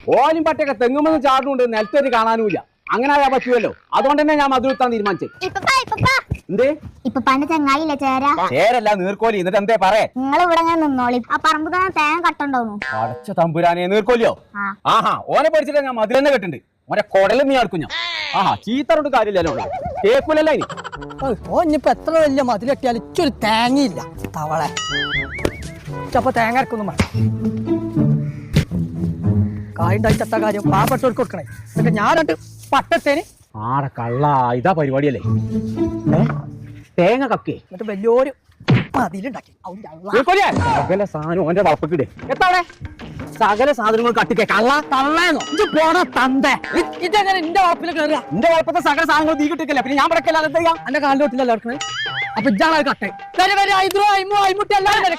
ഓലും പട്ടയൊക്കെ തെങ്ങുമെന്ന് ചാടുന്നുണ്ട്, നിലത്തേക്ക് കാണാനുമില്ല. അങ്ങനെ ആയാ പറ്റുമല്ലോ. അതുകൊണ്ട് തന്നെ ഞാൻ മധുരത്താൻ തീരുമാനിച്ചത്. എന്തേ ഇപ്പൊ പണ്ട് ചങ്ങായില്ലേ ചേരല്ല നീർക്കോലി. എന്നിട്ട് എന്തേ പറയേ? നിങ്ങൾ ഇവിടെ നിന്നോളി. ആ പറമ്പ് തന്നെ തേങ്ങ കട്ടുണ്ടാവുന്നു. അടച്ച തമ്പുരാനെ, നീർക്കോലിയോ? ആഹാ, ഓനെ പഠിച്ചിട്ട് ഞാൻ മധുര തന്നെ കെട്ടുണ്ട്. ഓനെ കൊടലും നീ അടുക്കും ഞാൻ. ആഹാ, ചീത്തറോട് കാര്യമില്ലല്ലോ, കേൾക്കൂലല്ലോ ഇനി. ഓനിപ്പോ എത്ര വലിയ മതിലെട്ടിയാലും ഇച്ചൊരു തേങ്ങയില്ല തവളെ. അപ്പൊ തേങ്ങ അരക്കൊന്നും വേണം. കായുണ്ടായി ചത്ത കാര്യം പാവപ്പെട്ടവർക്ക് കൊടുക്കണേ. എന്നിട്ട് ഞാൻ രണ്ട് പട്ടത്തേന് ആടെ കള്ള ഇതാ പരിപാടിയല്ലേ. തേങ്ങ കക്കേ എന്നിട്ട് വലിയൊരു മതിലുണ്ടാക്കി. സകല സാധനം ഓന്റെ വളപ്പിക്കിടെ. എത്താടെ സകല സാധനങ്ങൾ കട്ടിക്കേ. കള്ള തള്ളേന്നോ പോണ തന്തേ. ഇതെങ്ങനെ എന്റെ വളപ്പിൽ കയറുക? എന്റെ വളപ്പത്തെ സകല സാധനങ്ങൾ നീ കിട്ടിക്കല്ലേ. പിന്നെ ഞാൻ പടക്കല്ല. എന്താ ചെയ്യാം? എന്റെ കാലിന്റെ ഒട്ടിലല്ല നടക്കണേ. അപ്പൊ ഇതാണ് കട്ടെ. വരെ വരെ ഐദ്രോ അയിമോ അയിമുട്ടി എല്ലാവരും